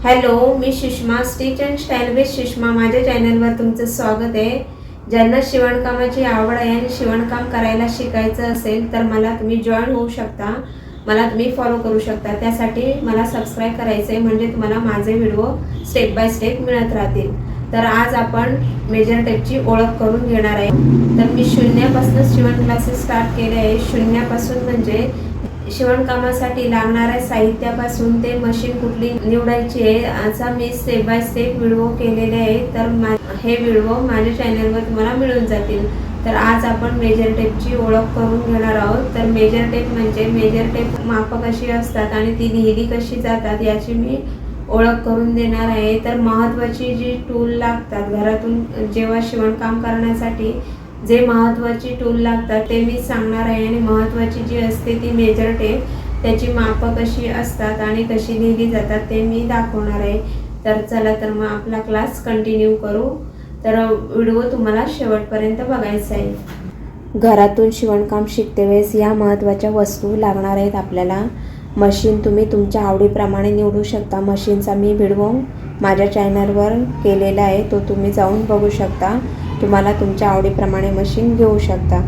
Hello, me Sushma stitch and style with Sushma माझ्या चॅनलवर तुमचं स्वागत आहे. ज्यांना शिवणकामाची आवड आहे आणि शिवणकाम करायला शिकायचं असेल तर मला तुम्ही जॉईन होऊ शकता, मला तुम्ही फॉलो करू शकता. त्यासाठी मला सबस्क्राईब करायचं आहे, म्हणजे तुम्हाला माझे व्हिडिओ स्टेप बाय स्टेप मिळत राहतील. तर आज आपण मेजर टेपची ओळख करून घेणार आहे. तर मी शून्यापासून शिवण क्लासेस स्टार्ट केले आहे. शून्यापासून म्हणजे शिवणकामासाठी लागणाऱ्या साहित्यापासून ते मशीन कुठली निवडायची आहे असा मी स्टेप बाय स्टेप व्हिडिओ केलेले आहे. तर हे व्हिडिओ माझ्या चॅनलवर तुम्हाला मिळून जातील. तर आज आपण मेजर टेपची ओळख करून घेणार आहोत. तर मेजर टेप म्हणजे मेजर टेप माप कशी असतात आणि ती लिहिली कशी जातात याची मी ओळख करून देणार आहे. तर महत्त्वाची जी टूल लागतात घरातून जेव्हा शिवणकाम करण्यासाठी जे महत्त्वाची टूल लागतात ते मी सांगणार आहे. आणि महत्त्वाची जी असते ती मेजर टेप, त्याची मापं कशी असतात आणि कशी लिहिली जातात ते मी दाखवणार आहे. तर चला तर मग आपला क्लास कंटिन्यू करू. तर व्हिडिओ तुम्हाला शेवटपर्यंत बघायचा आहे. घरातून शिवणकाम शिकते वेळेस या महत्त्वाच्या वस्तू लागणार आहेत आपल्याला. मशीन तुम्ही तुमच्या आवडीप्रमाणे निवडू शकता. मशीनचा मी व्हिडिओ माझ्या चॅनलवर केलेला आहे, तो तुम्ही जाऊन बघू शकता. तुम्हाला तुमच्या आवडीप्रमाणे मशीन घेऊ शकता.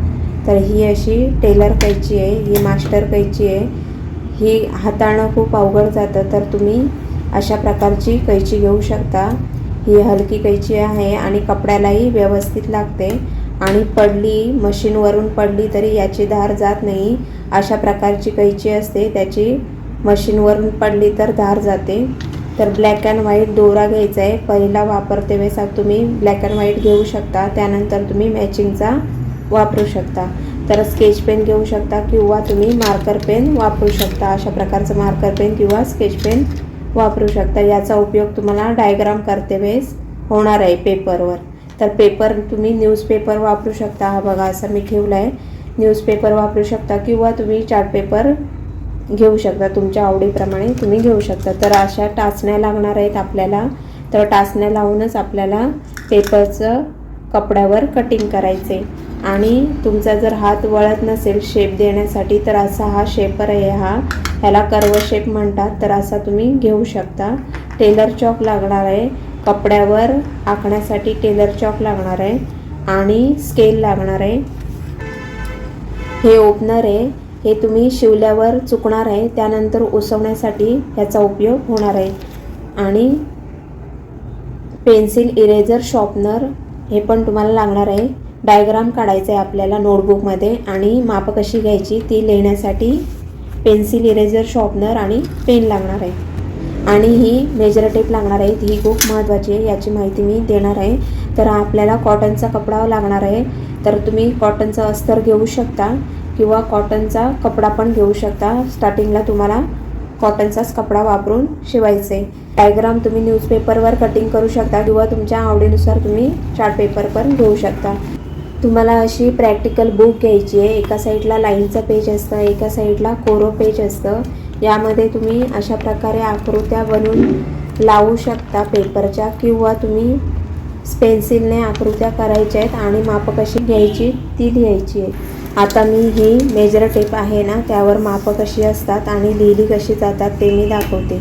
तर ही अशी टेलर कैची आहे, ही मास्टर कैची आहे. ही हाताळणं खूप अवघड जातं, तर तुम्ही अशा प्रकारची कैची घेऊ शकता. ही हलकी कैची आहे आणि कपड्यालाही व्यवस्थित लागते. आणि पडली, मशीनवरून पडली तरी याची धार जात नाही. अशा प्रकारची कैची असते, त्याची मशीनवरून पडली तर धार जाते. तर ब्लॅक अँड व्हाईट दोरा घ्यायचा आहे. पहिला वापरते वेळेस तुम्ही ब्लॅक अँड व्हाईट घेऊ शकता, त्यानंतर तुम्ही मॅचिंगचा वापरू शकता. तर स्केच पेन घेऊ शकता किंवा तुम्ही मार्कर पेन वापरू शकता. अशा प्रकारचं मार्कर पेन किंवा स्केच पेन वापरू शकता. याचा उपयोग तुम्हाला डायग्राम करते वेळेस होणार आहे पेपरवर. तर पेपर तुम्ही न्यूजपेपर वापरू शकता. हा बघा असा मी ठेवला आहे. न्यूजपेपर वापरू शकता किंवा तुम्ही चार्ट पेपर घेऊ शकता. तुमच्या आवडीप्रमाणे तुम्ही घेऊ शकता. तर अशा टाचण्या लागणार आहेत आपल्याला. तर टाचण्या लावूनच आपल्याला पेपरचं कपड्यावर कटिंग करायचे. आणि तुमचा जर हात वळत नसेल शेप देण्यासाठी तर असा हा शेपर आहे, ह्याला कर्व शेप म्हणतात. तर असा तुम्ही घेऊ शकता. टेलर चॉक लागणार आहे. कपड्यावर आखण्यासाठी टेलर चॉक लागणार आहे आणि स्केल लागणार आहे. हे ओपनर आहे, हे तुम्ही शिवल्यावर चुकणार आहे, त्यानंतर उसवण्यासाठी ह्याचा उपयोग होणार आहे. आणि पेन्सिल, इरेझर, शॉर्पनर हे पण तुम्हाला लागणार आहे. डायग्राम काढायचा आहे आपल्याला नोटबुकमध्ये आणि माप कशी घ्यायची ती लिहिण्यासाठी पेन्सिल, इरेझर, शॉर्पनर आणि पेन लागणार आहे. आणि ही मेजर टेप लागणार आहे, ही खूप महत्त्वाची आहे, याची माहिती मी देणार आहे. तर आपल्याला कॉटनचा कपडा लागणार आहे. तर तुम्ही कॉटनचा अस्तर घेऊ शकता किंवा कॉटनचा कपडा पण घेऊ शकता. स्टार्टिंगला तुम्हाला कॉटनचाच कपडा वापरून शिवायचे. डायग्राम तुम्ही न्यूजपेपरवर कटिंग करू शकता किंवा तुमच्या आवडीनुसार तुम्ही चार्ट पेपर पण घेऊ शकता. तुम्हाला अशी प्रॅक्टिकल बुक घ्यायची आहे. एका साईडला लाईनचं पेज असतं, एका साईडला कोरो पेज असतं. यामध्ये तुम्ही अशा प्रकारे आकृत्या बनवून लावू शकता पेपरच्या, किंवा तुम्ही पेन्सिलने आकृत्या करायच्या आहेत आणि माप कशी घ्यायची ती लिहायची आहे. आता मी ही मेजर टेप आहे ना, त्यावर माप कशी असतात आणि लिहिली कशी जातात ते मी दाखवते.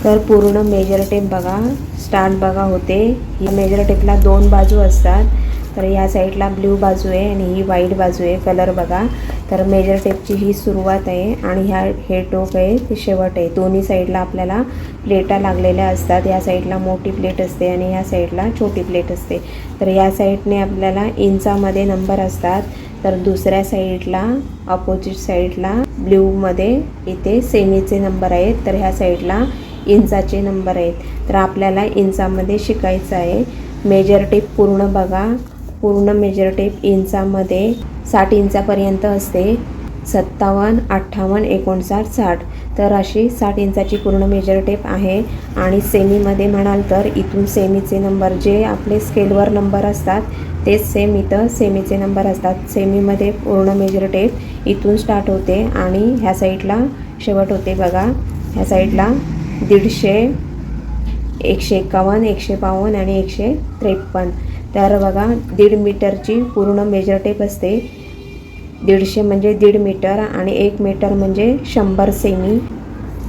तर पूर्ण मेजर टेप बघा, स्टार्ट बघा होते. या मेजर टेपला 2 बाजू असतात. तर या साईडला ब्ल्यू बाजू आहे आणि ही व्हाईट बाजू आहे. कलर बघा. तर मेजर टेपची ही सुरुवात आहे आणि हे टोक आहे ते शेवट आहे. दोन्ही साईडला आपल्याला प्लेटा लागलेल्या असतात. या साईडला मोठी प्लेट असते आणि या साईडला छोटी प्लेट असते. तर या साईडने आपल्याला इंचामध्ये नंबर असतात. तर दुसऱ्या साईडला अपोजिट साईडला ब्ल्यूमध्ये इथे सेमीचे नंबर आहेत. तर ह्या साईडला इंचाचे नंबर आहेत. तर आपल्याला इंचामध्ये शिकायचं आहे. मेजर टेप पूर्ण बघा. पूर्ण मेजर टेप इंचामध्ये 60 इंचापर्यंत असते. 57, 58, 59, 60. तर अशी 60 इंचाची पूर्ण मेजर टेप आहे. आणि सेमीमध्ये म्हणाल तर इथून सेमीचे नंबर जे आपले स्केलवर नंबर असतात तेच सेम इथं सेमीचे नंबर असतात. सेमीमध्ये पूर्ण मेजर टेप इथून स्टार्ट होते आणि ह्या साईडला शेवट होते बघा. ह्या साईडला 150, 151, 152 आणि 153. तर बघा 1.5 मीटरची पूर्ण मेजर टेप असते. 150 म्हणजे 1.5 मीटर आणि 1 मीटर म्हणजे 100 सेमी.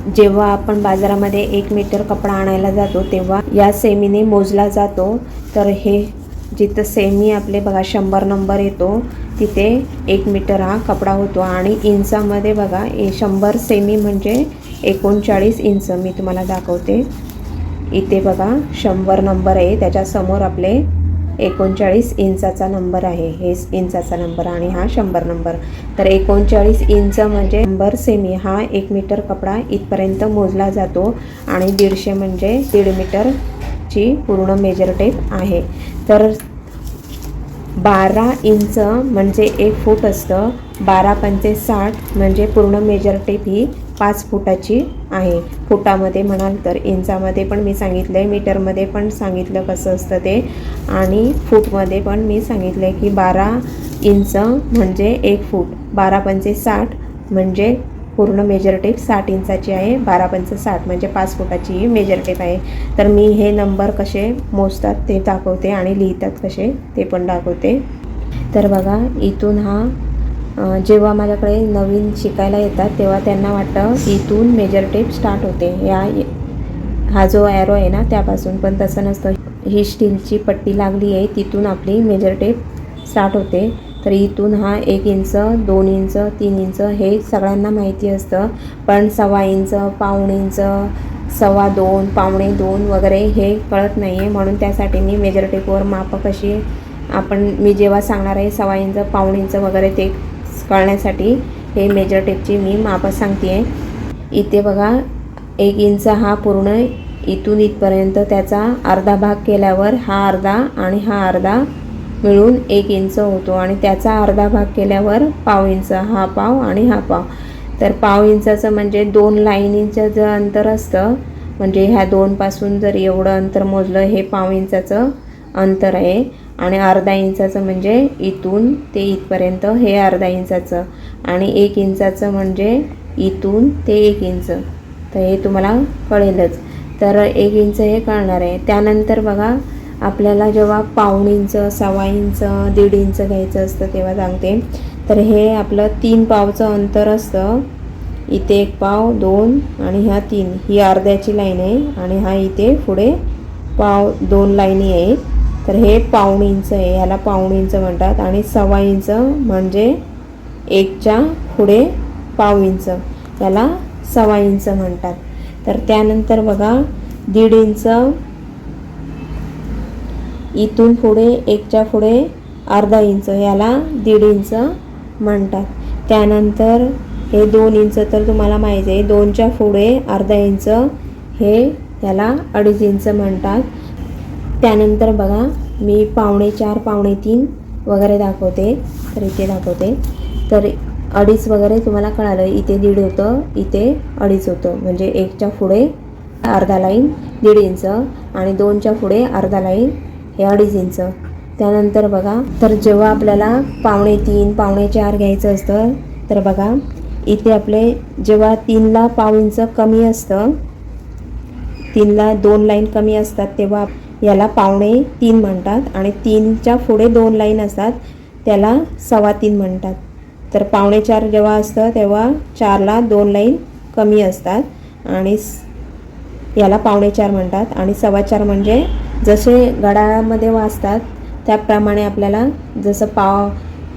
जेव्हा आपण बाजारामध्ये 1 मीटर कपडा आणायला जातो तेव्हा या सेमीने मोजला जातो. तर हे जिथं सेमी आपले बघा 100 नंबर येतो तिथे 1 मीटर हा कपडा होतो. आणि इंचामध्ये बघा 100 सेमी म्हणजे 39 इंच. मी तुम्हाला दाखवते. इथे बघा 100 नंबर आहे, त्याच्यासमोर आपले 39 इंचाचा नंबर आहे. हे इंचाचा नंबर आणि हा 100 नंबर. तर 39 इंच म्हणजे 100 सेमी हा 1 मीटर कपडा इथपर्यंत मोजला जातो. आणि 150 म्हणजे 1.5 मीटरची पूर्ण मेजर टेप आहे. तर 12 इंच म्हणजे 1 फूट असतं. 12 पंचे 60 म्हणजे पूर्ण मेजर टेप ही 5 फुटाची आहे. फुटामध्ये म्हणाल तर इंचामध्ये पण मी सांगितलं आहे, मीटरमध्ये पण सांगितलं कसं असतं ते, आणि फूटमध्ये पण मी सांगितलं आहे की 12 इंच म्हणजे 1 फूट. 12 पंचे 60 म्हणजे पूर्ण मेजर टेप 60 इंचाची आहे. 12 पंचे 60 म्हणजे 5 फुटाची ही मेजर टेप आहे. तर मी हे नंबर कसे मोजतात ते दाखवते आणि लिहितात कसे ते पण दाखवते. तर बघा इथून हा जेव्हा माझ्याकडे नवीन शिकायला येतात तेव्हा त्यांना वाटतं इथून मेजर टेप स्टार्ट होते. हा जो ॲरो आहे ना त्यापासून, पण तसं नसतं. ही स्टीलची पट्टी लागली आहे तिथून आपली मेजर टेप स्टार्ट होते. तर इथून हा 1 इंच 2 इंच 3 इंच हे सगळ्यांना माहिती असतं, पण 1.25 इंच पाऊण इंच 2.25 पावणे 2 वगैरे हे कळत नाही आहे. म्हणून त्यासाठी मी मेजर टेपवर मापं कशी मी जेव्हा सांगणार आहे 1.25 इंच पाऊण इंच वगैरे ते कळण्यासाठी हे मेजर टेपची मी मापं सांगते आहे. इथे बघा 1 इंच हा पूर्ण इथून इथपर्यंत त्याचा अर्धा भाग केल्यावर हा अर्धा आणि हा अर्धा मिळून 1 इंच होतो. आणि त्याचा अर्धा भाग केल्यावर पाव इंच, हा पाव आणि हा पाव. तर पाव इंचाचं म्हणजे 2 लाईनीचं जे अंतर असतं, म्हणजे ह्या 2पासून जर एवढं अंतर मोजलं हे पाव इंचाचं अंतर आहे. आणि अर्धा इंचाचं म्हणजे इथून ते इथपर्यंत हे अर्धा इंचाचं. आणि 1 इंचाचं म्हणजे इथून ते 1 इंच. तर हे तुम्हाला कळेलच. तर 1 इंच हे कळणार आहे. त्यानंतर बघा आपल्याला जेव्हा पाऊण इंच 1.25 इंच 1.5 इंच घ्यायचं असतं तेव्हा सांगते. तर हे आपलं 3 पावचं अंतर असतं. इथे 1 पाव 2 आणि ह्या 3 ही अर्ध्याची लाईन आहे. आणि हा इथे पुढे पाव 2 लाईनी आहे. तर हे पाऊण इंच आहे, ह्याला पाऊण इंच म्हणतात. आणि 1.25 इंच म्हणजे 1च्या पुढे पाव इंच, याला 1.25 इंच म्हणतात. तर त्यानंतर बघा 1.5 इंच इथून पुढे 1च्या पुढे अर्धा इंच, याला 1.5 इंच म्हणतात. त्यानंतर हे 2 इंच तर तुम्हाला माहिती आहे, 2च्या पुढे अर्धा इंच हे याला 2.5 इंच म्हणतात. त्यानंतर बघा मी 4.25 4.3 वगैरे दाखवते. तर इथे दाखवते. तर 2.5 वगैरे तुम्हाला कळालं. इथे 1.5 होतं, इथे 2.5 होतं. म्हणजे 1च्या पुढे अर्धा लाईन 1.5 इंच आणि 2च्या पुढे अर्धा लाईन हे 2.5 इंच. त्यानंतर बघा, तर जेव्हा आपल्याला 3.25 4.25 घ्यायचं असतं तर बघा इथे आपले जेव्हा 3ला पाव इंच कमी असतं, 3ला 2 लाईन कमी असतात तेव्हा याला 2.25 म्हणतात. आणि 3च्या पुढे 2 लाईन असतात त्याला 3.25 म्हणतात. तर 4.25 जेव्हा असतं तेव्हा 4ला 2 लाईन कमी असतात आणि याला 4.25 म्हणतात. आणि 4.25 म्हणजे जसे घड्याळामध्ये वाजतात त्याप्रमाणे आपल्याला जसं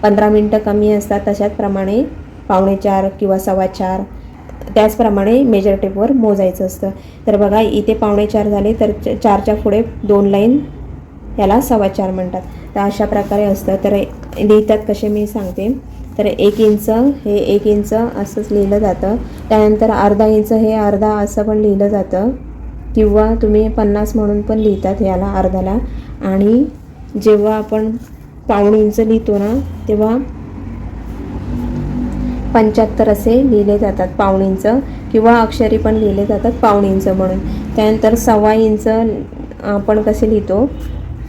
15 मिनटं कमी असतात तशाचप्रमाणे 4.25 किंवा 4.25 त्याचप्रमाणे मेजर टेपवर मोजायचं असतं. तर बघा इथे 4.25 झाले तर 4च्या पुढे 2 लाईन याला 4.25 म्हणतात. तर अशा प्रकारे असतं. तर लिहितात कसे मी सांगते. तर 1 इंच हे 1 इंच असंच लिहिलं जातं. त्यानंतर अर्धा इंच हे अर्धा असं पण लिहिलं जातं, किंवा तुम्ही 50 म्हणून पण लिहितात याला अर्धाला. आणि जेव्हा आपण पाऊण इंच लिहितो ना तेव्हा 75 असे लिहिले जातात पाऊण इंच, किंवा अक्षरी पण लिहिले जातात पाऊण इंच म्हणून. त्यानंतर 1.25 इंच आपण कसे लिहितो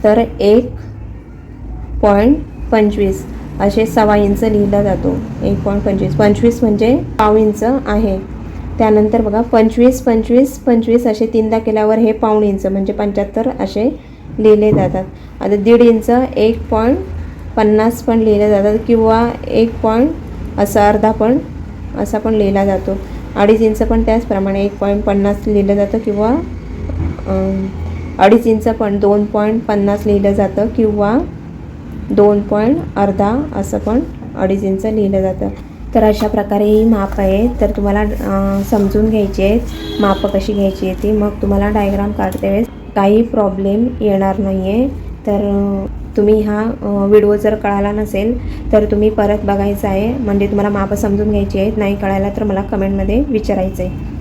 तर 1.25 असे 1.25 इंच लिहिला जातो. 1.25 25 म्हणजे पाव इंच आहे. त्यानंतर बघा 25 25 25 असे 3दा केल्यावर हे पाऊण इंच म्हणजे 75 असे लिहिले जातात. आता 1.5 इंच 1.50 पण लिहिले जातात, किंवा 1 असं अर्धा पण असा पण लिहिला जातो. 2.5 इंच पण त्याचप्रमाणे 1.50 लिहिलं जातं किंवा 2.5 इंच पण 2.50 लिहिलं जातं किंवा 2.अर्धा असं पण 2.5 इंच लिहिलं जातं. तर अशा प्रकारे ही माप आहे. तर तुम्हाला समजून घ्यायची आहे माप कशी घ्यायची आहे ती. मग तुम्हाला डायग्राम काढते वेळेस काही प्रॉब्लेम येणार नाही आहे. तर तुम्ही हा व्हिडिओ जर कळाला नसेल तर तुम्ही परत बघायचा आहे, म्हणजे तुम्हाला माप समजून घ्यायची आहेत. नाही कळायला तर मला कमेंटमध्ये विचारायचं आहे.